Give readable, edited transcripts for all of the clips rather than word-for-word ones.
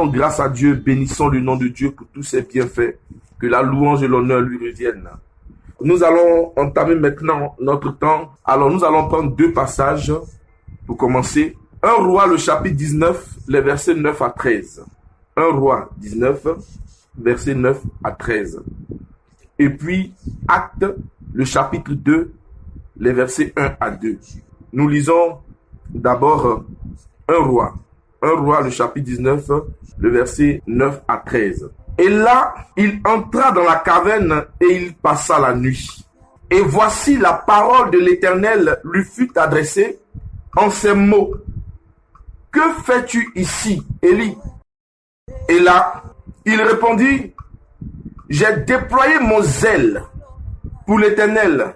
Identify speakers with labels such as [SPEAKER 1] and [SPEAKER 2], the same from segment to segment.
[SPEAKER 1] Rendons grâce à Dieu, bénissons le nom de Dieu pour tous ses bienfaits. Que la louange et l'honneur lui reviennent. Nous allons entamer maintenant notre temps. Alors nous allons prendre deux passages pour commencer. 1 Roi, le chapitre 19, les versets 9 à 13. 1 Roi 19, versets 9 à 13. Et puis Actes, le chapitre 2, les versets 1 à 2. Nous lisons d'abord 1 Roi. 1 Roi, le chapitre 19, le verset 9 à 13. Et là, il entra dans la caverne et il passa la nuit. Et voici la parole de l'Éternel lui fut adressée en ces mots. Que fais-tu ici, Élie? Et là, il répondit, j'ai déployé mon zèle pour l'Éternel,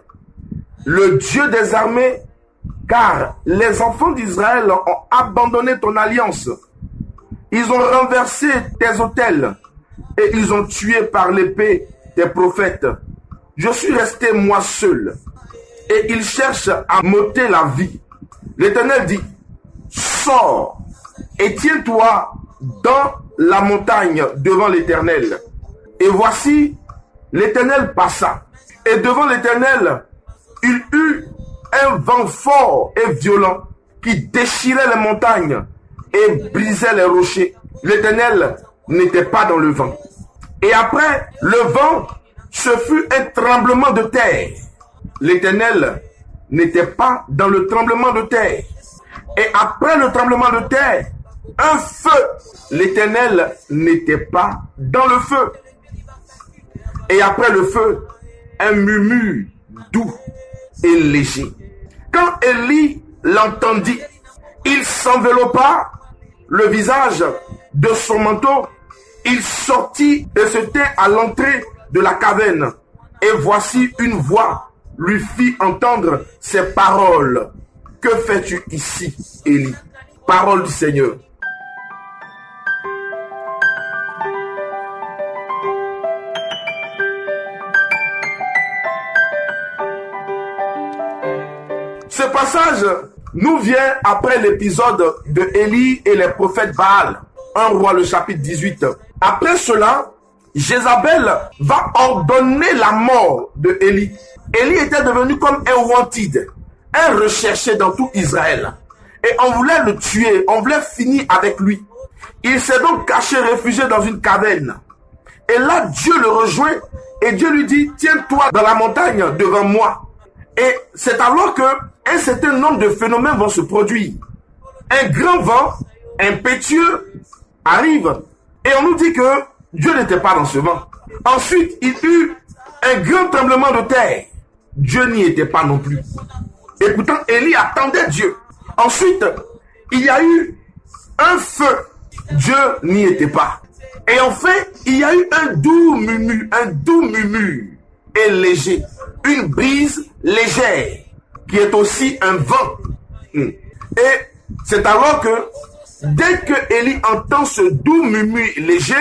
[SPEAKER 1] le Dieu des armées, car les enfants d'Israël ont abandonné ton alliance. Ils ont renversé tes autels et ils ont tué par l'épée tes prophètes. Je suis resté moi seul et ils cherchent à m'ôter la vie. L'Éternel dit, sors et tiens-toi dans la montagne devant l'Éternel. Et voici, l'Éternel passa. Et devant l'Éternel, il eut un vent fort et violent qui déchirait les montagnes et brisait les rochers. L'Éternel n'était pas dans le vent. Et après le vent, ce fut un tremblement de terre. L'Éternel n'était pas dans le tremblement de terre. Et après le tremblement de terre, un feu. L'Éternel n'était pas dans le feu. Et après le feu, un murmure doux et léger. Quand Élie l'entendit, il s'enveloppa le visage de son manteau. Il sortit et se tint à l'entrée de la caverne. Et voici une voix lui fit entendre ces paroles. Que fais-tu ici, Élie? Parole du Seigneur. Ce passage nous vient après l'épisode de Élie et les prophètes Baal. 1 Roi, le chapitre 18. Après cela, Jézabel va ordonner la mort de Élie. Élie était devenu comme un wanted, un recherché dans tout Israël. Et on voulait le tuer, on voulait finir avec lui. Il s'est donc caché, réfugié dans une caverne. Et là, Dieu le rejoint et Dieu lui dit, tiens-toi dans la montagne devant moi. Et c'est alors que un certain nombre de phénomènes vont se produire. Un grand vent impétueux arrive et on nous dit que Dieu n'était pas dans ce vent. Ensuite, il y eut un grand tremblement de terre. Dieu n'y était pas non plus. Et pourtant, Élie attendait Dieu. Ensuite, il y a eu un feu. Dieu n'y était pas. Et enfin, il y a eu un doux murmure et léger. Une brise légère qui est aussi un vent. Et c'est alors que dès que Élie entend ce doux murmure léger,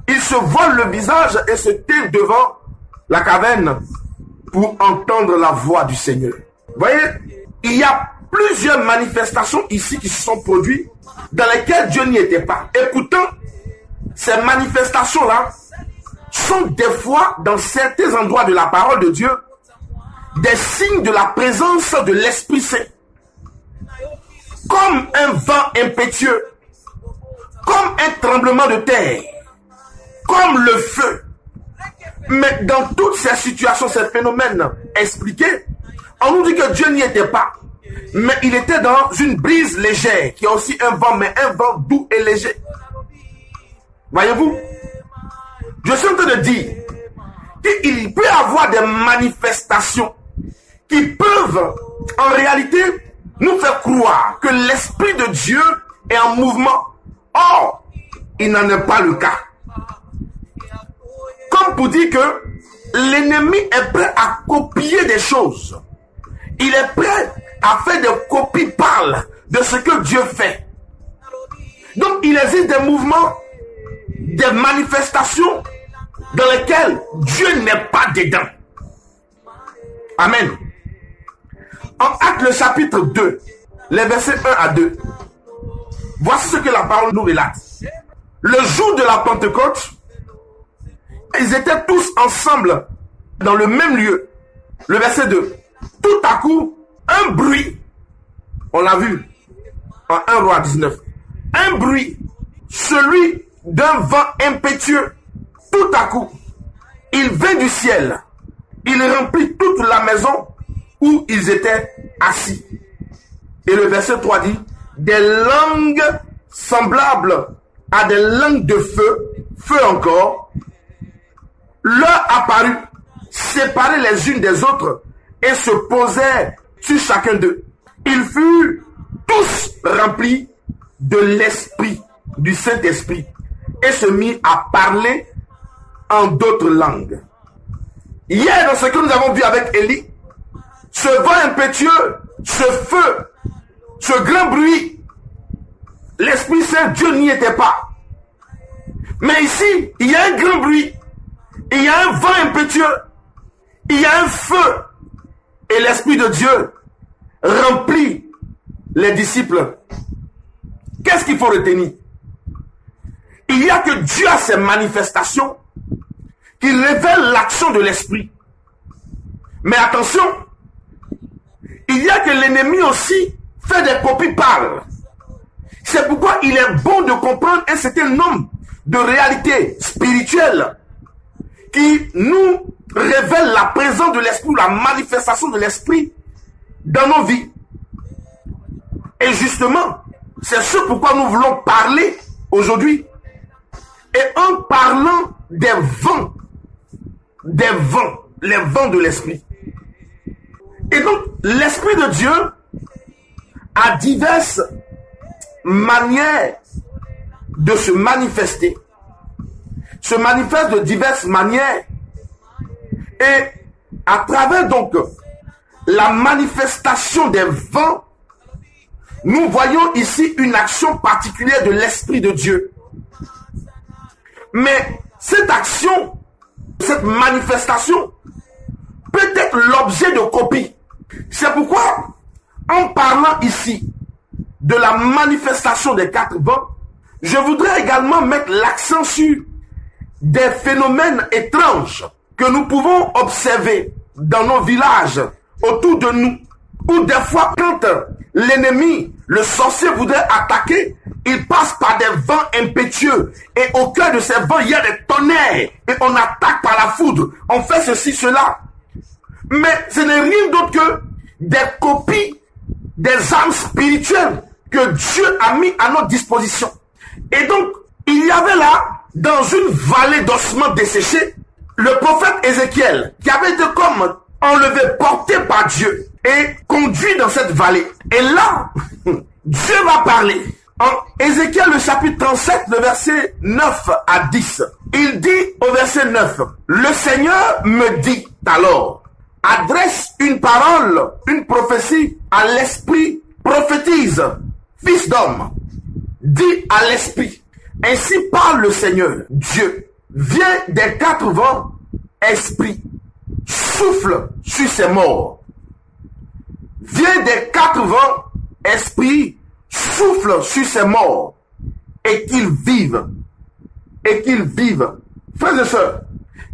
[SPEAKER 1] il se voile le visage et se tient devant la caverne pour entendre la voix du Seigneur. Vous voyez, il y a plusieurs manifestations ici qui se sont produites dans lesquelles Dieu n'y était pas. Et pourtant, ces manifestations-là sont des fois, dans certains endroits de la parole de Dieu, des signes de la présence de l'Esprit Saint. Comme un vent impétueux, comme un tremblement de terre, comme le feu. Mais dans toutes ces situations, ces phénomènes expliqués, on nous dit que Dieu n'y était pas. Mais il était dans une brise légère, qui a aussi un vent, mais un vent doux et léger. Voyez-vous? Je suis en train de dire qu'il peut y avoir des manifestations qui peuvent, en réalité, nous faire croire que l'Esprit de Dieu est en mouvement. Or, il n'en est pas le cas. Comme pour dire que l'ennemi est prêt à copier des choses. Il est prêt à faire des copies pâles de ce que Dieu fait. Donc, il existe des mouvements, des manifestations dans lesquelles Dieu n'est pas dedans. Amen. En Actes le chapitre 2, les versets 1 à 2, voici ce que la parole nous relate. Le jour de la Pentecôte, ils étaient tous ensemble dans le même lieu. Le verset 2. Tout à coup, un bruit, on l'a vu en 1 Roi 19, un bruit, celui d'un vent impétueux. Tout à coup, il vint du ciel. Il remplit toute la maison où ils étaient assis. Et le verset 3 dit, des langues semblables à des langues de feu, feu encore, leur apparut, séparées les unes des autres, et se posèrent sur chacun d'eux. Ils furent tous remplis de l'esprit, du Saint-Esprit, et se mirent à parler en d'autres langues. Hier, dans ce que nous avons vu avec Élie, ce vent impétueux, ce feu, ce grand bruit, l'Esprit Saint, Dieu n'y était pas. Mais ici, il y a un grand bruit, il y a un vent impétueux, il y a un feu, et l'Esprit de Dieu remplit les disciples. Qu'est-ce qu'il faut retenir? Il y a que Dieu a ses manifestations qui révèlent l'action de l'Esprit. Mais attention, il y a que l'ennemi aussi fait des copies pâles. C'est pourquoi il est bon de comprendre un certain nombre de réalités spirituelles qui nous révèlent la présence de l'Esprit, la manifestation de l'Esprit dans nos vies. Et justement, c'est ce pourquoi nous voulons parler aujourd'hui. Et en parlant des vents, les vents de l'Esprit. Et donc, l'Esprit de Dieu a diverses manières de se manifester. Se manifeste de diverses manières. Et à travers donc la manifestation des vents, nous voyons ici une action particulière de l'Esprit de Dieu. Mais cette action, cette manifestation, peut être l'objet de copie. C'est pourquoi, en parlant ici de la manifestation des 4 vents, je voudrais également mettre l'accent sur des phénomènes étranges que nous pouvons observer dans nos villages, autour de nous, où des fois, quand l'ennemi, le sorcier voudrait attaquer, il passe par des vents impétueux. Et au cœur de ces vents, il y a des tonnerres. Et on attaque par la foudre. On fait ceci, cela. Mais ce n'est rien d'autre que des copies des armes spirituelles que Dieu a mis à notre disposition. Et donc, il y avait là, dans une vallée d'ossements desséchés, le prophète Ézéchiel, qui avait été comme enlevé, porté par Dieu, et conduit dans cette vallée. Et là, Dieu va parler. En Ézéchiel, le chapitre 37, le verset 9 à 10, il dit au verset 9, « Le Seigneur me dit alors, adresse une parole, une prophétie à l'esprit, prophétise, fils d'homme, dis à l'esprit, ainsi parle le Seigneur, Dieu, viens des 4 vents, esprit, souffle sur ces morts. Viens des 4 vents, esprit, souffle sur ces morts, et qu'ils vivent. Et qu'ils vivent. Frères et sœurs,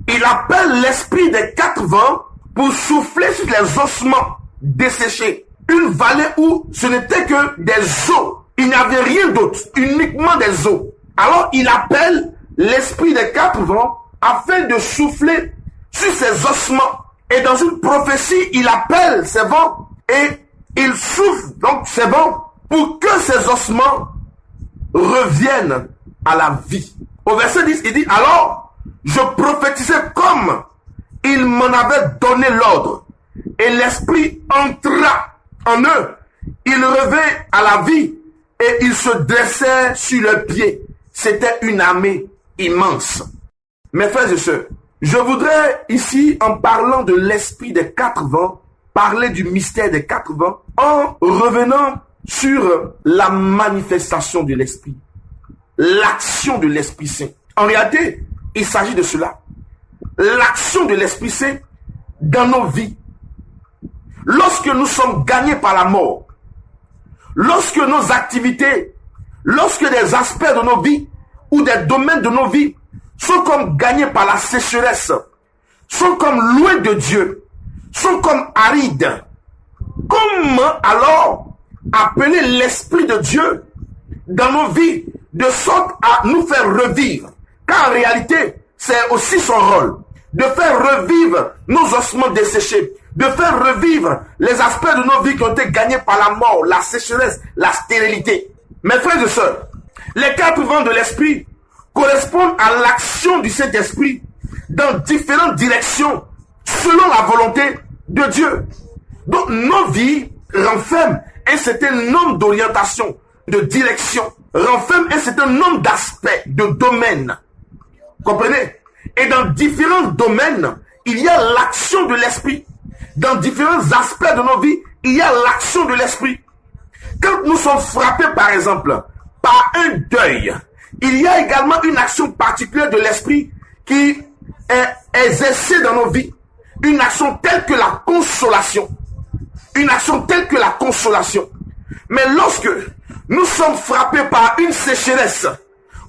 [SPEAKER 1] il appelle l'esprit des 4 vents pour souffler sur les ossements desséchés. Une vallée où ce n'était que des eaux. Il n'y avait rien d'autre, uniquement des eaux. Alors il appelle l'esprit des 4 vents afin de souffler sur ces ossements. Et dans une prophétie, il appelle ces vents et il souffle donc ces vents pour que ces ossements reviennent à la vie. Au verset 10, il dit, alors, je prophétisais comme il m'en avait donné l'ordre. Et l'esprit entra en eux. Ils revinrent à la vie et ils se dressèrent sur leurs pieds. C'était une armée immense. Mes frères et sœurs, je voudrais ici, en parlant de l'esprit des 4 vents, parler du mystère des 4 vents, en revenant sur la manifestation de l'esprit, l'action de l'Esprit Saint. En réalité, il s'agit de cela. L'action de l'Esprit Saint dans nos vies. Lorsque nous sommes gagnés par la mort, lorsque nos activités, lorsque des aspects de nos vies ou des domaines de nos vies sont comme gagnés par la sécheresse, sont comme loin de Dieu, sont comme arides, comment alors appeler l'Esprit de Dieu dans nos vies de sorte à nous faire revivre? Car en réalité, c'est aussi son rôle de faire revivre nos ossements desséchés, de faire revivre les aspects de nos vies qui ont été gagnés par la mort, la sécheresse, la stérilité. Mes frères et sœurs, les quatre vents de l'Esprit correspondent à l'action du Saint-Esprit dans différentes directions selon la volonté de Dieu. Donc nos vies renferment un certain nombre d'orientations, de directions, renferment un certain nombre d'aspects, de domaines. Comprenez? Et dans différents domaines, il y a l'action de l'Esprit. Dans différents aspects de nos vies, il y a l'action de l'Esprit. Quand nous sommes frappés, par exemple, par un deuil, il y a également une action particulière de l'Esprit qui est exercée dans nos vies. Une action telle que la consolation. Une action telle que la consolation. Mais lorsque nous sommes frappés par une sécheresse,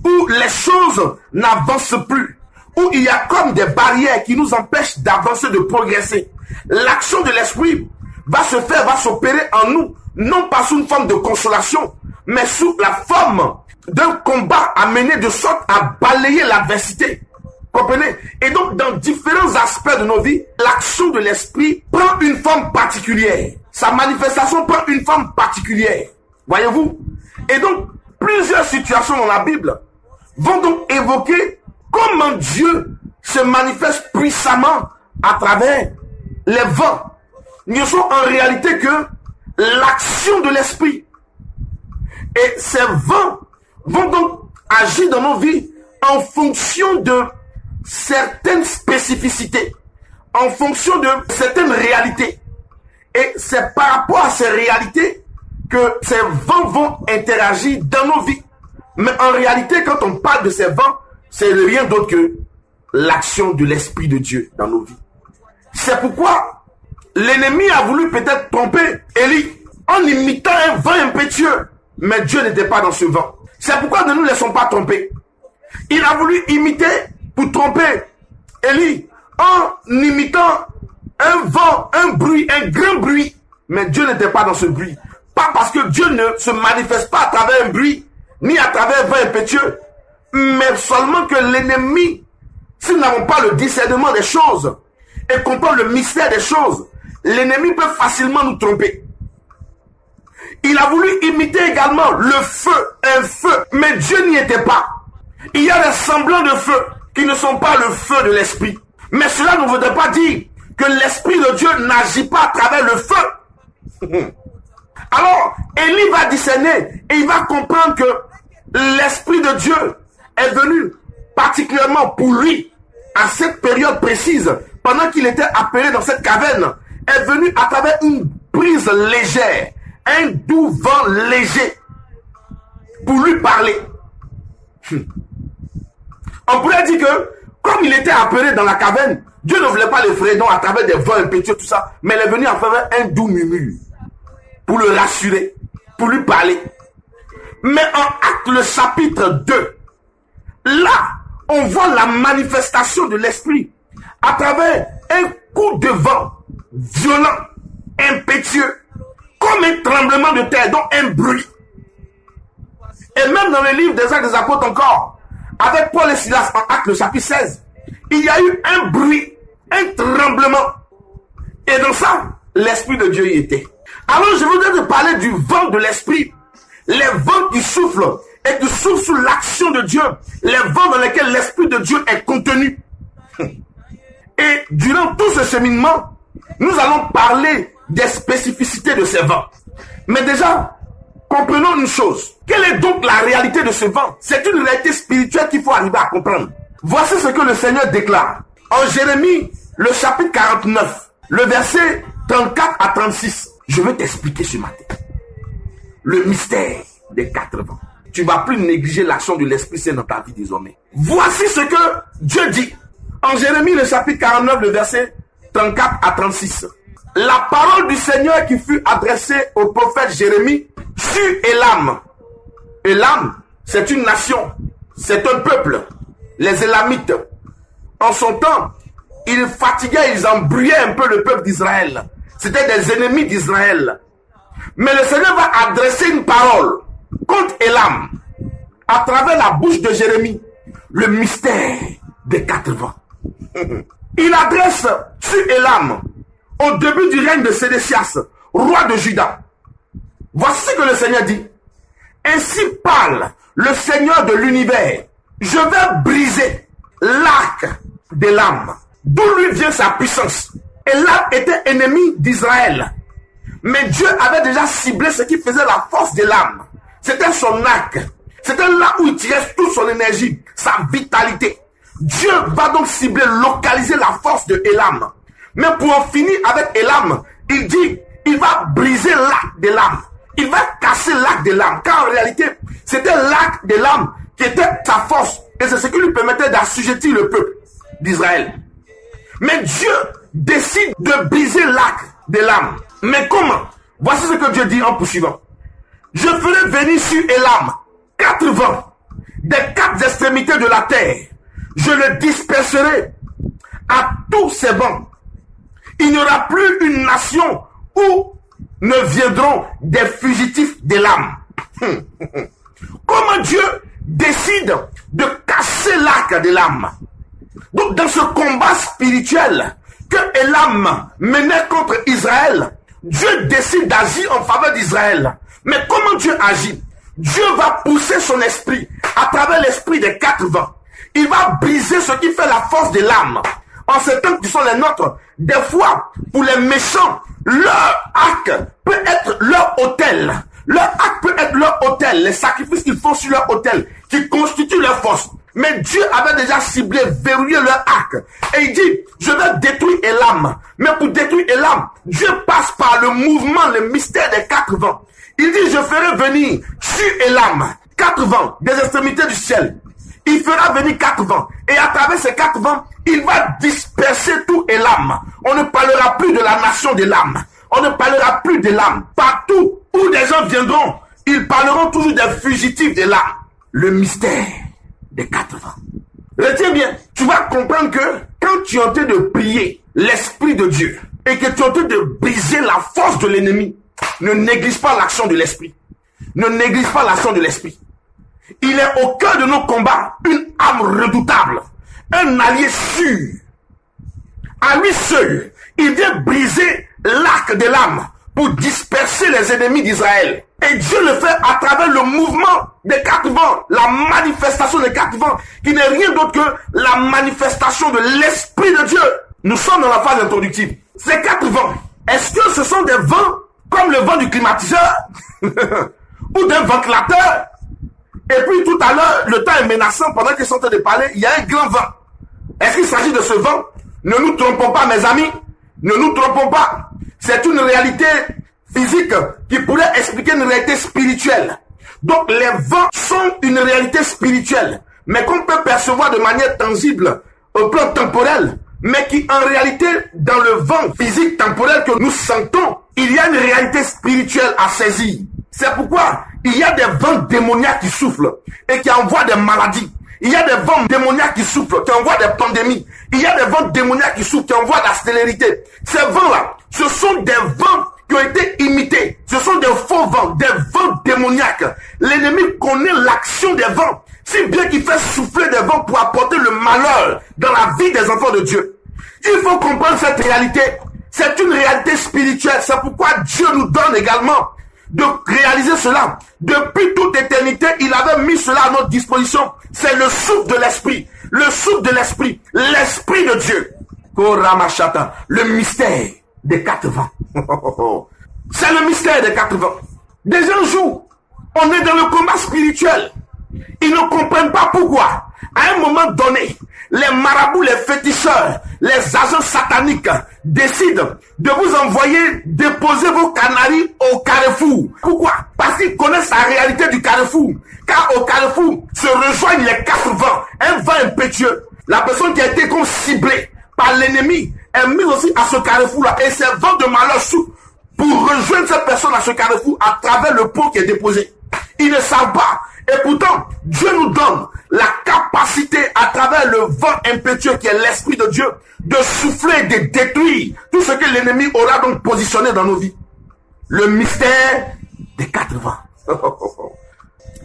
[SPEAKER 1] où les choses n'avancent plus, où il y a comme des barrières qui nous empêchent d'avancer, de progresser, l'action de l'Esprit va se faire, va s'opérer en nous, non pas sous une forme de consolation, mais sous la forme d'un combat à mener de sorte à balayer l'adversité. Comprenez? Et donc, dans différents aspects de nos vies, l'action de l'Esprit prend une forme particulière. Sa manifestation prend une forme particulière. Voyez-vous? Et donc, plusieurs situations dans la Bible vont donc évoquer comment Dieu se manifeste puissamment à travers les vents. Ne sont en réalité que l'action de l'Esprit. Et ces vents vont donc agir dans nos vies en fonction de certaines spécificités, en fonction de certaines réalités. Et c'est par rapport à ces réalités que ces vents vont interagir dans nos vies. Mais en réalité, quand on parle de ces vents, c'est rien d'autre que l'action de l'Esprit de Dieu dans nos vies. C'est pourquoi l'ennemi a voulu peut-être tromper Élie en imitant un vent impétueux. Mais Dieu n'était pas dans ce vent. C'est pourquoi ne nous laissons pas tromper. Il a voulu imiter pour tromper Élie en imitant un vent, un bruit, un grand bruit. Mais Dieu n'était pas dans ce bruit. Pas parce que Dieu ne se manifeste pas à travers un bruit, ni à travers un vent impétueux, mais seulement que l'ennemi, si nous n'avons pas le discernement des choses et comprendre le mystère des choses, l'ennemi peut facilement nous tromper. Il a voulu imiter également le feu, un feu, mais Dieu n'y était pas. Il y a des semblants de feu qui ne sont pas le feu de l'Esprit. Mais cela ne voudrait pas dire que l'Esprit de Dieu n'agit pas à travers le feu. Alors, Élie va discerner et il va comprendre que l'Esprit de Dieu est venu particulièrement pour lui, à cette période précise, pendant qu'il était appelé dans cette caverne, est venu à travers une brise légère, un doux vent léger, pour lui parler. On pourrait dire que, comme il était appelé dans la caverne, Dieu ne voulait pas l'effrayer à travers des vents impétueux, tout ça, mais il est venu à travers un doux murmure, pour le rassurer, pour lui parler. Mais en Actes, le chapitre 2, là, on voit la manifestation de l'Esprit à travers un coup de vent violent, impétueux, comme un tremblement de terre, donc un bruit. Et même dans le livre des Actes des Apôtres encore, avec Paul et Silas en Actes, le chapitre 16, il y a eu un bruit, un tremblement. Et dans ça, l'Esprit de Dieu y était. Alors je voudrais te parler du vent de l'Esprit. Les vents qui soufflent et qui soufflent sous l'action de Dieu. Les vents dans lesquels l'Esprit de Dieu est contenu. Et durant tout ce cheminement, nous allons parler des spécificités de ces vents. Mais déjà, comprenons une chose. Quelle est donc la réalité de ce vent? C'est une réalité spirituelle qu'il faut arriver à comprendre. Voici ce que le Seigneur déclare. En Jérémie, le chapitre 49, le verset 34 à 36. Je vais t'expliquer ce matin le mystère des quatre vents. Tu ne vas plus négliger l'action de l'Esprit Saint dans ta vie désormais. Voici ce que Dieu dit. En Jérémie, le chapitre 49, le verset 34 à 36. La parole du Seigneur qui fut adressée au prophète Jérémie sur Élam. Élam, c'est une nation C'est un peuple, les Élamites. En son temps, ils fatiguaient, ils embrouillaient un peu le peuple d'Israël. C'était des ennemis d'Israël. Mais le Seigneur va adresser une parole contre Élam à travers la bouche de Jérémie, le mystère des 4 vents. Il adresse sur Élam au début du règne de Sédécias, roi de Juda. Voici ce que le Seigneur dit. Ainsi parle le Seigneur de l'univers. Je vais briser l'arc d'Élam, d'où lui vient sa puissance. Élam était ennemi d'Israël. Mais Dieu avait déjà ciblé ce qui faisait la force d'Élam. C'était son arc. C'était là où il tirait toute son énergie, sa vitalité. Dieu va donc cibler, localiser la force de Élam. Mais pour en finir avec Élam, il dit, il va briser l'arc d'Élam. Il va casser l'arc d'Élam. Car en réalité, c'était l'arc d'Élam qui était sa force. Et c'est ce qui lui permettait d'assujettir le peuple d'Israël. Mais Dieu décide de briser l'arc d'Élam. Mais comment? Voici ce que Dieu dit en poursuivant. Je ferai venir sur Élam 4 vents des 4 extrémités de la terre. Je le disperserai à tous ces vents. Il n'y aura plus une nation où ne viendront des fugitifs d'Élam. Comment Dieu décide de casser l'arc d'Élam? Donc dans ce combat spirituel que Élam menait contre Israël, Dieu décide d'agir en faveur d'Israël. Mais comment Dieu agit? Dieu va pousser son esprit à travers l'esprit des 4 vents. Il va briser ce qui fait la force de l'âme. En ces temps qui sont les nôtres, des fois, pour les méchants, leur arc peut être leur autel. Leur arc peut être leur autel, les sacrifices qu'ils font sur leur autel, qui constituent leur force. Mais Dieu avait déjà ciblé, verrouillé leur arc. Et il dit, je vais détruire Élam. Mais pour détruire Élam, Dieu passe par le mouvement, le mystère des 4 vents. Il dit, je ferai venir sur Élam 4 vents des extrémités du ciel. Il fera venir 4 vents. Et à travers ces 4 vents, il va disperser tout Élam. On ne parlera plus de la nation d'Élam. On ne parlera plus d'Élam. Partout où des gens viendront, ils parleront toujours des fugitifs d'Élam. Le mystère des 4 vents. Retiens bien, tu vas comprendre que quand tu es en train de prier l'Esprit de Dieu et que tu es en train de briser la force de l'ennemi, ne néglige pas l'action de l'Esprit. Ne néglige pas l'action de l'Esprit. Il est au cœur de nos combats une âme redoutable, un allié sûr. À lui seul, il vient briser l'arc de l'âme pour disperser les ennemis d'Israël. Et Dieu le fait à travers le mouvement des 4 vents, la manifestation des 4 vents, qui n'est rien d'autre que la manifestation de l'Esprit de Dieu. Nous sommes dans la phase introductive. Ces 4 vents, est-ce que ce sont des vents comme le vent du climatiseur ou d'un ventilateur? Et puis tout à l'heure, le temps est menaçant, pendant qu'ils sont en train de parler, il y a un grand vent. Est-ce qu'il s'agit de ce vent? Ne nous trompons pas, mes amis. Ne nous trompons pas. C'est une réalité physique qui pourrait expliquer une réalité spirituelle. Donc les vents sont une réalité spirituelle, mais qu'on peut percevoir de manière tangible au plan temporel, mais qui en réalité, dans le vent physique temporel que nous sentons, il y a une réalité spirituelle à saisir. C'est pourquoi il y a des vents démoniaques qui soufflent et qui envoient des maladies. Il y a des vents démoniaques qui soufflent, qui envoient des pandémies. Il y a des vents démoniaques qui soufflent, qui envoient de la stérilité. Ces vents-là, ce sont des vents qui ont été imités. Ce sont des faux vents, des vents démoniaques. L'ennemi connaît l'action des vents, si bien qu'il fait souffler des vents pour apporter le malheur dans la vie des enfants de Dieu. Il faut comprendre cette réalité. C'est une réalité spirituelle. C'est pourquoi Dieu nous donne également de réaliser cela. Depuis toute éternité, il avait mis cela à notre disposition. C'est le souffle de l'esprit. Le souffle de l'esprit. L'esprit de Dieu. Koramashata. Le mystère des 4 vents. C'est le mystère des 4 vents. Des gens jouent. On est dans le combat spirituel. Ils ne comprennent pas pourquoi. À un moment donné, les marabouts, les féticheurs, les agents sataniques décident de vous envoyer déposer vos canaries au carrefour. Pourquoi? Parce qu'ils connaissent la réalité du carrefour. Car au carrefour se rejoignent les 4 vents. Un vent impétueux. La personne qui a été comme ciblée par l'ennemi est mise aussi à ce carrefour-là. Et ces vents de malheur souffrent pour rejoindre cette personne à ce carrefour à travers le pot qui est déposé. Ils ne savent pas. Et pourtant, Dieu nous donne la capacité, à travers le vent impétueux qui est l'Esprit de Dieu, de souffler, de détruire tout ce que l'ennemi aura donc positionné dans nos vies. Le mystère des 4 vents.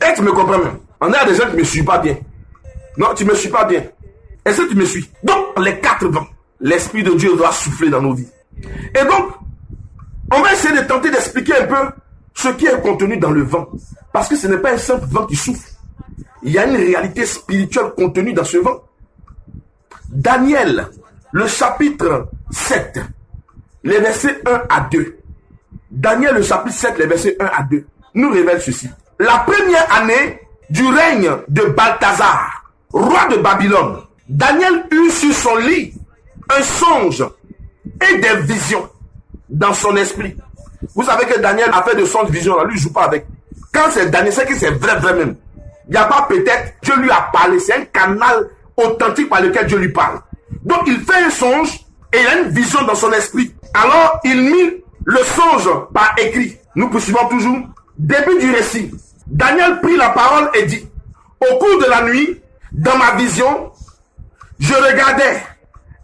[SPEAKER 1] Et tu me comprends même. On a des gens qui ne me suivent pas bien. Non, tu ne me suis pas bien. Est-ce que tu me suis? Donc, les 4 vents, l'Esprit de Dieu doit souffler dans nos vies. Et donc, on va essayer de tenter d'expliquer un peu ce qui est contenu dans le vent. Parce que ce n'est pas un simple vent qui souffle. Il y a une réalité spirituelle contenue dans ce vent. Daniel, le chapitre 7, les versets 1 à 2. Daniel, le chapitre 7, les versets 1 à 2, nous révèle ceci. La première année du règne de Balthazar, roi de Babylone, Daniel eut sur son lit un songe et des visions dans son esprit. Vous savez que Daniel a fait de songes, visions, lui, il ne joue pas avec. Quand c'est Daniel, c'est que c'est vrai, vrai même. Il n'y a pas peut-être, Dieu lui a parlé. C'est un canal authentique par lequel Dieu lui parle. Donc, il fait un songe et il a une vision dans son esprit. Alors, il mit le songe par écrit. Nous poursuivons toujours. Début du récit. Daniel prit la parole et dit, au cours de la nuit, dans ma vision, je regardais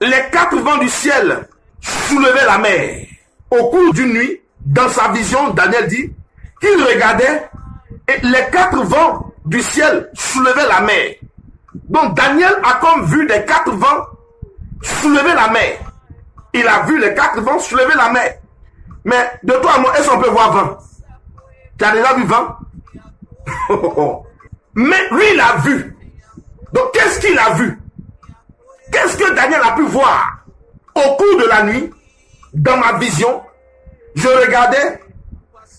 [SPEAKER 1] les 4 vents du ciel soulever la mer. Au cours d'une nuit, dans sa vision, Daniel dit qu'il regardait et les 4 vents du ciel soulevaient la mer. Donc Daniel a comme vu les 4 vents soulever la mer. Il a vu les 4 vents soulever la mer. Mais de toi à moi, est-ce qu'on peut voir vent? Tu as déjà vu vent? Mais lui, il a vu. Donc qu'est-ce qu'il a vu? Qu'est-ce que Daniel a pu voir? Au cours de la nuit, dans ma vision, je regardais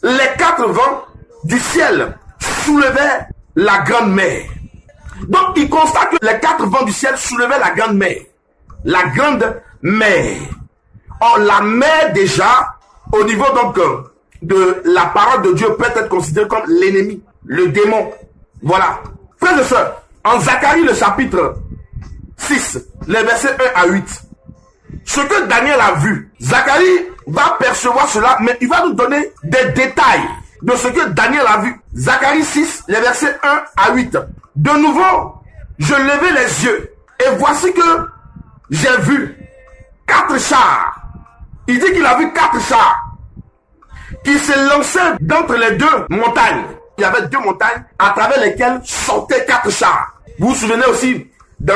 [SPEAKER 1] les 4 vents du ciel soulevaient la grande mer. Donc il constate que les 4 vents du ciel soulevaient la grande mer. La grande mer. Or la mer déjà, au niveau donc de la parole de Dieu, peut être considérée comme l'ennemi, le démon. Voilà. Frères et sœurs, en Zacharie le chapitre 6, les versets 1 à 8, ce que Daniel a vu, Zacharie va percevoir cela, mais il va nous donner des détails de ce que Daniel a vu. Zacharie 6, les versets 1 à 8. De nouveau, je levai les yeux, et voici que j'ai vu 4 chars. Il dit qu'il a vu 4 chars qui se lançaient d'entre les 2 montagnes. Il y avait 2 montagnes à travers lesquelles sortaient 4 chars. Vous vous souvenez aussi dans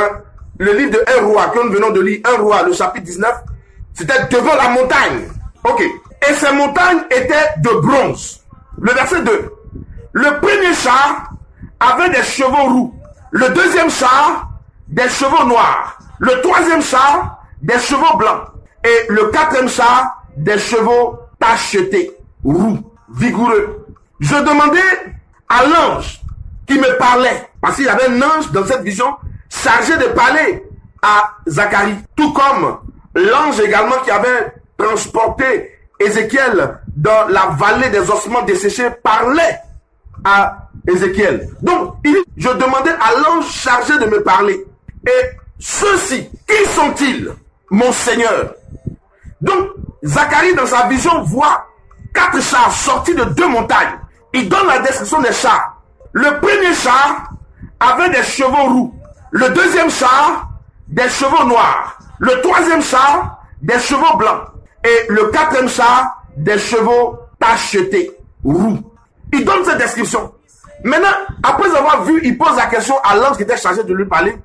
[SPEAKER 1] le livre de 1 roi que nous venons de lire, 1 roi, le chapitre 19, c'était devant la montagne. Ok. Et ces montagnes étaient de bronze. Le verset 2. Le premier char avait des chevaux roux. Le deuxième char, des chevaux noirs. Le troisième char, des chevaux blancs. Et le 4e char, des chevaux tachetés, roux, vigoureux. Je demandais à l'ange qui me parlait, parce qu'il y avait un ange dans cette vision chargé de parler à Zacharie, tout comme l'ange également qui avait transporté Ézéchiel dans la vallée des ossements desséchés parlait à Ézéchiel. Donc, je demandais à l'ange chargé de me parler. Et ceux-ci, qui sont-ils, mon Seigneur? Donc, Zacharie dans sa vision voit 4 chars sortis de 2 montagnes. Il donne la description des chars. Le premier char avait des chevaux roux. Le deuxième char, des chevaux noirs. Le troisième char, des chevaux blancs. Et le 4e char, des chevaux tachetés, roux. Il donne cette description. Maintenant, après avoir vu, il pose la question à l'ange qui était chargé de lui parler.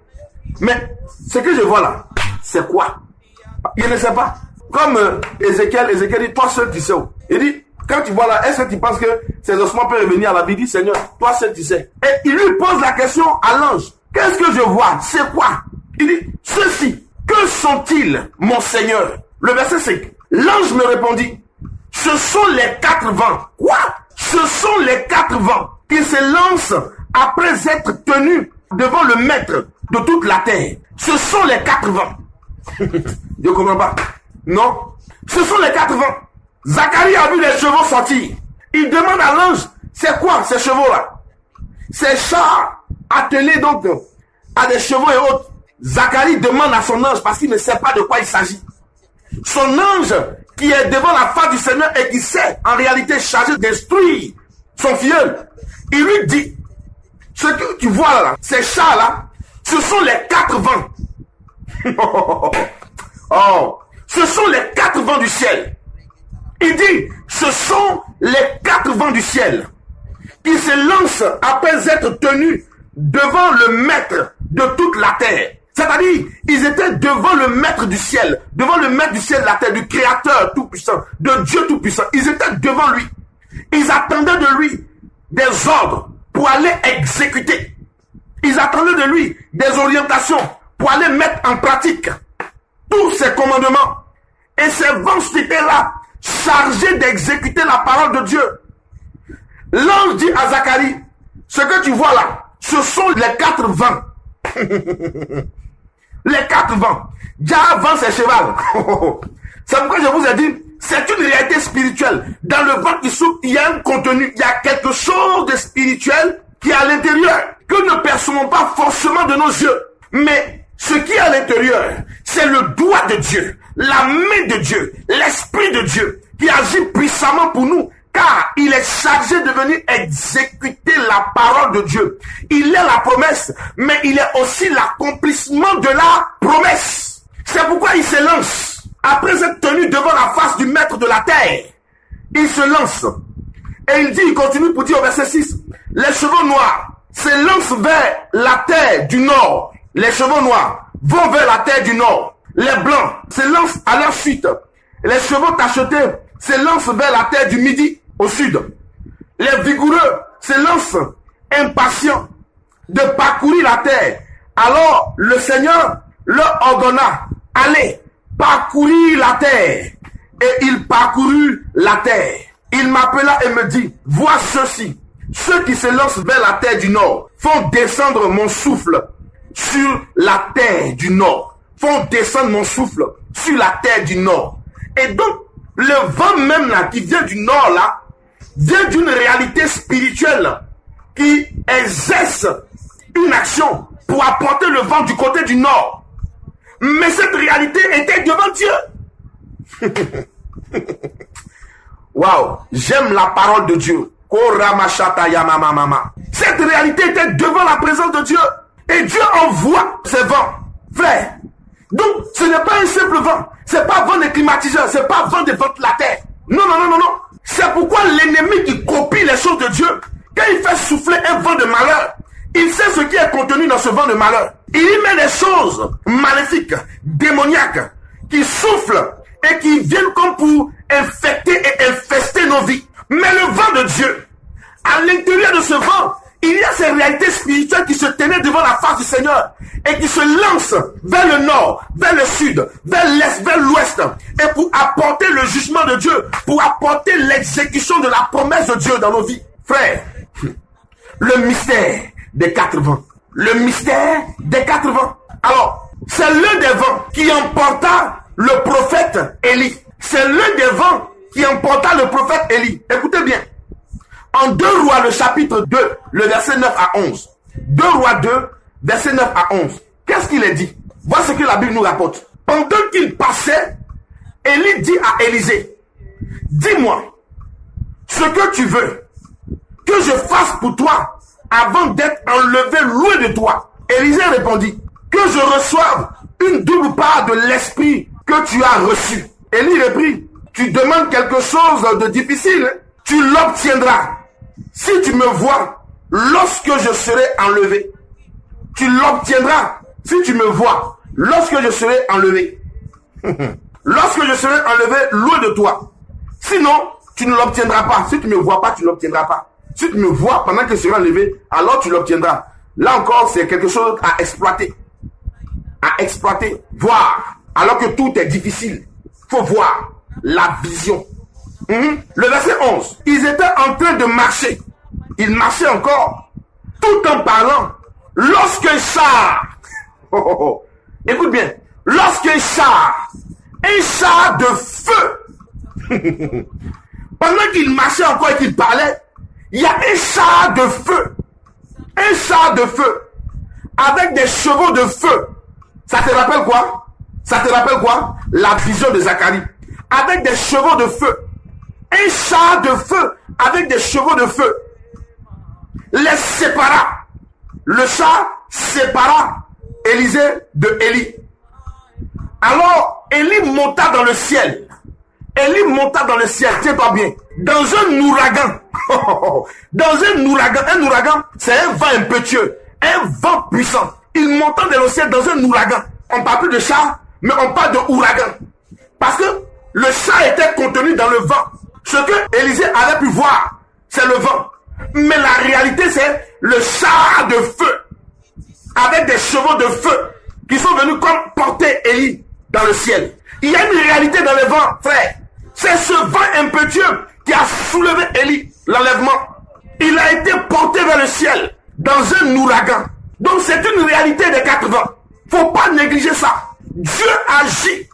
[SPEAKER 1] Mais ce que je vois là, c'est quoi? Il ne sait pas. Comme Ézéchiel dit, toi seul tu sais où. Il dit, quand tu vois là, est-ce que tu penses que ces ossements peuvent revenir à la vie? Il dit, Seigneur, toi seul tu sais. Et il lui pose la question à l'ange. Qu'est-ce que je vois? C'est quoi? Il dit, ceux-ci, que sont-ils, mon Seigneur? Le verset 5. L'ange me répondit, ce sont les 4 vents. Quoi? Ce sont les 4 vents qui se lancent après être tenus devant le maître de toute la terre. Ce sont les 4 vents. Je ne comprends pas. Non. Ce sont les 4 vents. Zacharie a vu les chevaux sortir. Il demande à l'ange, c'est quoi ces chevaux-là? Ces chars attelés donc à des chevaux et autres. Zacharie demande à son ange parce qu'il ne sait pas de quoi il s'agit. Son ange qui est devant la face du Seigneur et qui sait en réalité chargé d'instruire son filleul. Il lui dit, ce que tu vois là, ces chars-là, ce sont les 4 vents. Oh, ce sont les 4 vents du ciel. Il dit, ce sont les 4 vents du ciel qui se lancent après être tenus devant le maître de toute la terre. C'est-à-dire, ils étaient devant le maître du ciel, devant le maître du ciel de la terre, du créateur tout-puissant, de Dieu tout-puissant. Ils étaient devant lui. Ils attendaient de lui des ordres pour aller exécuter. Ils attendaient de lui des orientations pour aller mettre en pratique tous ses commandements. Et ces vents étaient là, chargés d'exécuter la parole de Dieu. L'ange dit à Zacharie, ce que tu vois là, ce sont les 4 vents. Les 4 vents. Déjà vent c'est cheval. C'est pourquoi je vous ai dit, c'est une réalité spirituelle. Dans le vent qui souffle, il y a un contenu, il y a quelque chose de spirituel qui est à l'intérieur, que nous ne percevons pas forcément de nos yeux. Mais ce qui est à l'intérieur, c'est le doigt de Dieu, la main de Dieu, l'Esprit de Dieu, qui agit puissamment pour nous, car il est chargé de venir exécuter la parole de Dieu. Il est la promesse, mais il est aussi l'accomplissement de la promesse. C'est pourquoi il se lance. Après être tenu devant la face du maître de la terre, il se lance. Et il dit, il continue pour dire au verset 6, les chevaux noirs se lancent vers la terre du nord. Les chevaux noirs vont vers la terre du nord. Les blancs se lancent à leur suite. Les chevaux tachetés se lancent vers la terre du midi, au sud. Les vigoureux se lancent impatients de parcourir la terre. Alors le Seigneur leur ordonna, allez, parcourir la terre. Et il parcourut la terre. Il m'appela et me dit, vois ceci, ceux qui se lancent vers la terre du nord font descendre mon souffle sur la terre du nord. Font descendre mon souffle sur la terre du nord. Et donc, le vent même là, qui vient du nord là, vient d'une réalité spirituelle qui exerce une action pour apporter le vent du côté du nord. Mais cette réalité était devant Dieu. Waouh, j'aime la parole de Dieu. Cette réalité était devant la présence de Dieu. Et Dieu envoie ce vent. Frère, donc ce n'est pas un simple vent. C'est pas vent de climatiseur. C'est pas vent de ventilateur. Non, non, non, non, non. C'est pourquoi l'ennemi qui copie les choses de Dieu, quand il fait souffler un vent de malheur, il sait ce qui est contenu dans ce vent de malheur. Il y met des choses maléfiques, démoniaques, qui soufflent et qui viennent comme pour infecter et infester nos vies. Mais le vent de Dieu, à l'intérieur de ce vent, il y a ces réalités spirituelles qui se tenaient devant la face du Seigneur et qui se lancent vers le nord, vers le sud, vers l'est, vers l'ouest, et pour apporter le jugement de Dieu, pour apporter l'exécution de la promesse de Dieu dans nos vies. Frère, le mystère des 4 vents. Le mystère des 4 vents. Alors, c'est l'un des vents qui emporta le prophète Élie. C'est l'un des vents qui emporta le prophète Élie. Écoutez bien. En 2 Rois, le chapitre 2, le verset 9 à 11. 2 Rois 2, verset 9 à 11. Qu'est-ce qu'il est dit? Voilà ce que la Bible nous rapporte. Pendant qu'il passait, Élie dit à Élisée, dis-moi ce que tu veux que je fasse pour toi avant d'être enlevé loin de toi. Élisée répondit, que je reçoive une double part de l'esprit que tu as reçu. Élie reprit, tu demandes quelque chose de difficile, tu l'obtiendras. Si tu me vois lorsque je serai enlevé, tu l'obtiendras. Si tu me vois lorsque je serai enlevé. Lorsque je serai enlevé loin de toi. Sinon, tu ne l'obtiendras pas. Si tu ne me vois pas, tu ne l'obtiendras pas. Si tu me vois pendant que je serai enlevé, alors tu l'obtiendras. Là encore, c'est quelque chose à exploiter. À exploiter. Voir. Alors que tout est difficile. Il faut voir la vision. Le verset 11. Ils étaient en train de marcher. Ils marchaient encore. Tout en parlant. Lorsqu'un char. Écoute bien. Lorsqu'un char de feu. Pendant qu'ils marchaient encore et qu'ils parlaient, il y a un char de feu. Un char de feu. Avec des chevaux de feu. Ça te rappelle quoi? Ça te rappelle quoi? La vision de Zacharie. Avec des chevaux de feu. Un char de feu avec des chevaux de feu. les sépara. Le chat sépara Élisée de Élie. Alors, Élie monta dans le ciel. Élie monta dans le ciel, tiens-toi bien, dans un ouragan. Dans un ouragan, c'est un vent impétueux, un vent puissant. Il monta dans le ciel dans un ouragan. On ne parle plus de chat, mais on parle de ouragan. Parce que le chat était contenu dans le vent. Ce que Élisée avait pu voir, c'est le vent. Mais la réalité, c'est le char de feu, avec des chevaux de feu, qui sont venus comme porter Élie dans le ciel. Il y a une réalité dans le vent, frère. C'est ce vent impétueux qui a soulevé Élie, l'enlèvement. Il a été porté vers le ciel, dans un ouragan. Donc c'est une réalité des 4 vents. Faut pas négliger ça. Dieu agit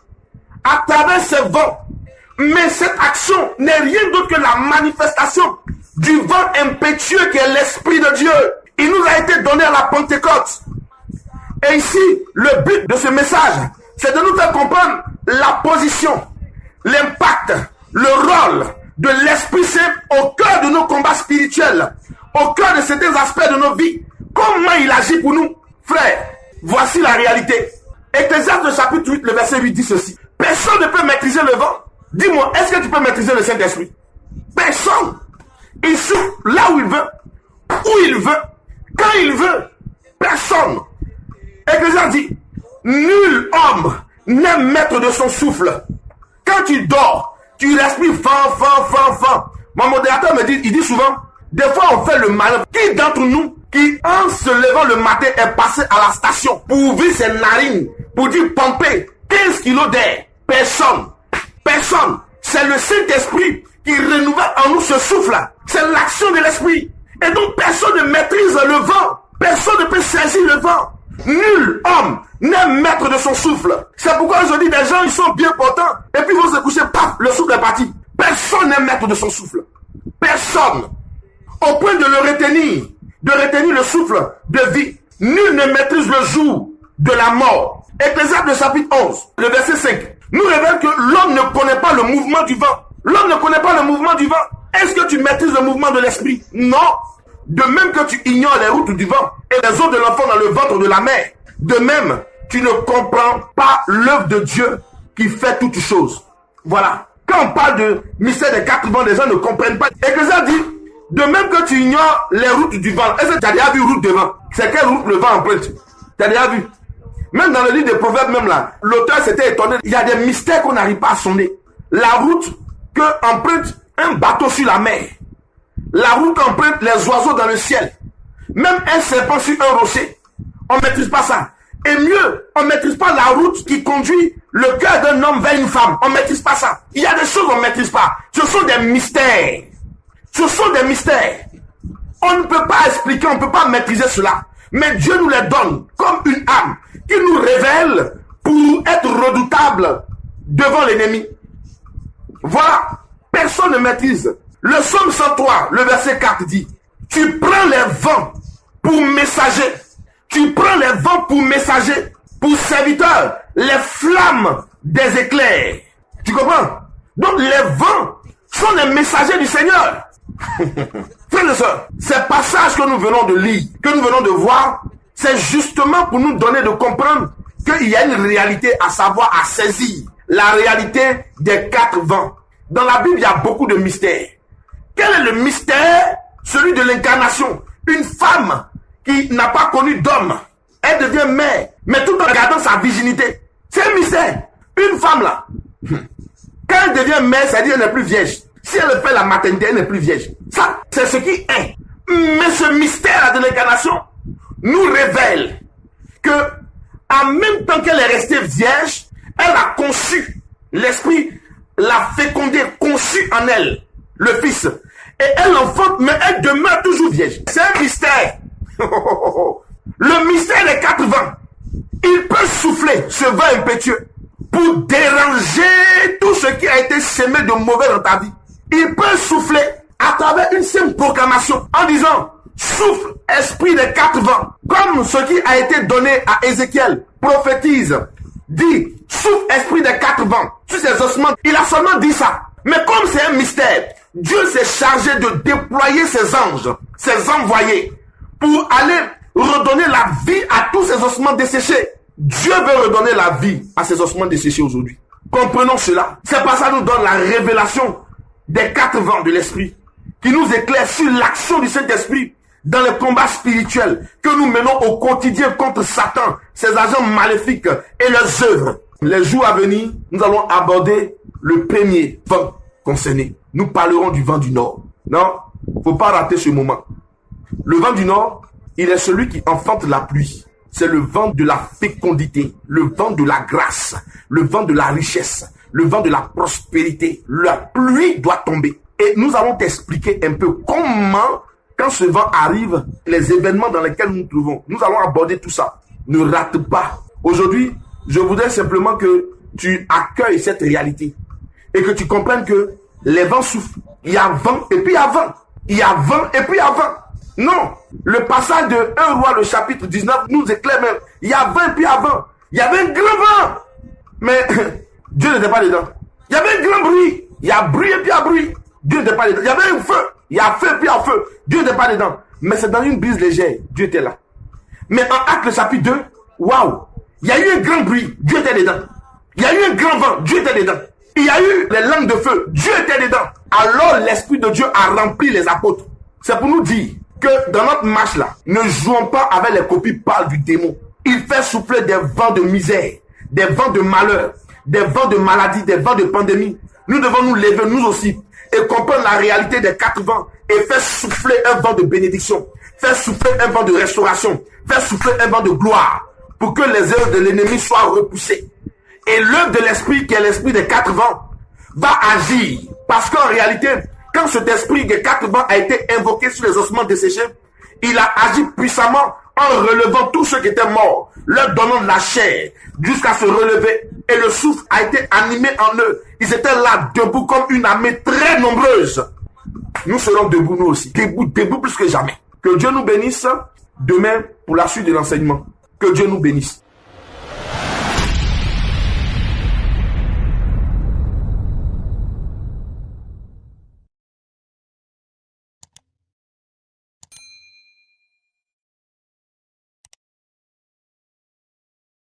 [SPEAKER 1] à travers ces vents. Mais cette action n'est rien d'autre que la manifestation du vent impétueux qui est l'Esprit de Dieu. Il nous a été donné à la Pentecôte. Et ici, le but de ce message, c'est de nous faire comprendre la position, l'impact, le rôle de l'Esprit Saint au cœur de nos combats spirituels, au cœur de certains aspects de nos vies. Comment il agit pour nous, frère. Voici la réalité. Ecclésiaste chapitre 8, le verset 8 dit ceci. Personne ne peut maîtriser le vent. Dis-moi, est-ce que tu peux maîtriser le Saint-Esprit? Personne. Il souffle là où il veut, quand il veut. Personne. Ecclésiaste dit, nul homme n'est maître de son souffle. Quand tu dors, tu respires fort. Mon modérateur me dit, il dit souvent, des fois on fait le malin. Qui d'entre nous, qui en se levant le matin est passé à la station pour ouvrir ses narines, pour dire pomper 15 kilos d'air? Personne. C'est le Saint-Esprit qui renouvelle en nous ce souffle-là. C'est l'action de l'Esprit. Et donc personne ne maîtrise le vent. Personne ne peut saisir le vent. Nul homme n'est maître de son souffle. C'est pourquoi je dis des gens, ils sont bien portants. Et puis ils vont se coucher, paf, le souffle est parti. Personne n'est maître de son souffle. Personne. Au point de le retenir, le souffle de vie. Nul ne maîtrise le jour de la mort. Ecclésiaste chapitre 11, le verset 5, nous révèle que l'homme ne connaît pas le mouvement du vent. L'homme ne connaît pas le mouvement du vent. Est-ce que tu maîtrises le mouvement de l'esprit? Non. De même que tu ignores les routes du vent et les eaux de l'enfant dans le ventre de la mer, de même, tu ne comprends pas l'œuvre de Dieu qui fait toutes choses. Voilà. Quand on parle de mystère des 4 vents, les gens ne comprennent pas. Ecclésiaste dit, de même que tu ignores les routes du vent. Est-ce que tu as déjà vu route de vent? C'est quelle route le vent emprunte? Tu as déjà vu? Même dans le livre des Proverbes, même là, l'auteur s'était étonné. Il y a des mystères qu'on n'arrive pas à sonder. La route que emprunte un bateau sur la mer. La route emprunte les oiseaux dans le ciel. Même un serpent sur un rocher. On ne maîtrise pas ça. Et mieux, on ne maîtrise pas la route qui conduit le cœur d'un homme vers une femme. On ne maîtrise pas ça. Il y a des choses qu'on ne maîtrise pas. Ce sont des mystères. Ce sont des mystères. On ne peut pas expliquer, on ne peut pas maîtriser cela. Mais Dieu nous les donne comme une âme qui nous révèle pour être redoutable devant l'ennemi. Voilà. Personne ne maîtrise. Le psaume 103, le verset 4 dit, tu prends les vents pour messager. Tu prends les vents pour messager, pour serviteur, les flammes des éclairs. Tu comprends? Donc les vents sont les messagers du Seigneur. Frères et sœurs, ces passages que nous venons de lire, que nous venons de voir, c'est justement pour nous donner de comprendre qu'il y a une réalité à savoir, à saisir. La réalité des 4 vents. Dans la Bible, il y a beaucoup de mystères. Quel est le mystère? Celui de l'incarnation. Une femme qui n'a pas connu d'homme, elle devient mère, mais tout en gardant sa virginité. C'est un mystère. Une femme là, quand elle devient mère, c'est-à-dire qu'elle n'est plus vierge. Si elle fait la maternité, elle n'est plus vierge. Ça, c'est ce qui est. Mais ce mystère de l'incarnation nous révèle que, en même temps qu'elle est restée vierge, elle a conçu. L'esprit l'a fécondé, conçu en elle, le fils. Et elle enfante, mais elle demeure toujours vierge. C'est un mystère. Le mystère des 4 vents. Il peut souffler ce vent impétueux pour déranger tout ce qui a été semé de mauvais dans ta vie. Il peut souffler à travers une simple proclamation en disant souffle, esprit des 4 vents, comme ce qui a été donné à Ézéchiel, prophétise, dit souffle, esprit des 4 vents sur ses ossements. Il a seulement dit ça. Mais comme c'est un mystère, Dieu s'est chargé de déployer ses anges, ses envoyés, pour aller redonner la vie à tous ces ossements desséchés. Dieu veut redonner la vie à ces ossements desséchés aujourd'hui. Comprenons cela. C'est pas ça nous donne la révélation des 4 vents de l'esprit qui nous éclaire sur l'action du Saint-Esprit dans les combats spirituels que nous menons au quotidien contre Satan, ses agents maléfiques et leurs œuvres. Les jours à venir, nous allons aborder le premier vent concerné. Nous parlerons du vent du Nord. Non, faut pas rater ce moment. Le vent du Nord, il est celui qui enfante la pluie. C'est le vent de la fécondité, le vent de la grâce, le vent de la richesse, le vent de la prospérité. La pluie doit tomber. Et nous allons t'expliquer un peu comment, quand ce vent arrive, les événements dans lesquels nous nous trouvons. Nous allons aborder tout ça. Ne rate pas. Aujourd'hui, je voudrais simplement que tu accueilles cette réalité et que tu comprennes que les vents soufflent. Il y a vent et puis il y a vent. Il y a vent et puis il y a vent. Non, le passage de 1 roi, le chapitre 19, nous éclaire même. Il y a vent et puis il y a vent. Il y avait un grand vent. Mais Dieu n'était pas dedans. Il y avait un grand bruit. Il y a bruit et puis il y a bruit. Dieu n'était pas dedans. Il y avait un feu. Il y a feu et puis il y a feu. Dieu n'était pas dedans. Mais c'est dans une brise légère. Dieu était là. Mais en Actes, le chapitre 2, waouh. Il y a eu un grand bruit. Dieu était dedans. Il y a eu un grand vent. Dieu était dedans. Il y a eu les langues de feu. Dieu était dedans. Alors l'Esprit de Dieu a rempli les apôtres. C'est pour nous dire que dans notre marche là, ne jouons pas avec les copies pâles du démon. Il fait souffler des vents de misère, des vents de malheur, des vents de maladie, des vents de pandémie. Nous devons nous lever nous aussi et comprendre la réalité des 4 vents et faire souffler un vent de bénédiction, faire souffler un vent de restauration, faire souffler un vent de gloire pour que les œuvres de l'ennemi soient repoussées. Et l'œuvre de l'esprit, qui est l'esprit des 4 vents, va agir. Parce qu'en réalité, quand cet esprit des 4 vents a été invoqué sur les ossements desséchés, il a agi puissamment en relevant tous ceux qui étaient morts, leur donnant de la chair jusqu'à se relever. Et le souffle a été animé en eux. Ils étaient là, debout comme une armée très nombreuse. Nous serons debout nous aussi, debout plus que jamais. Que Dieu nous bénisse demain pour la suite de l'enseignement. Que Dieu nous bénisse.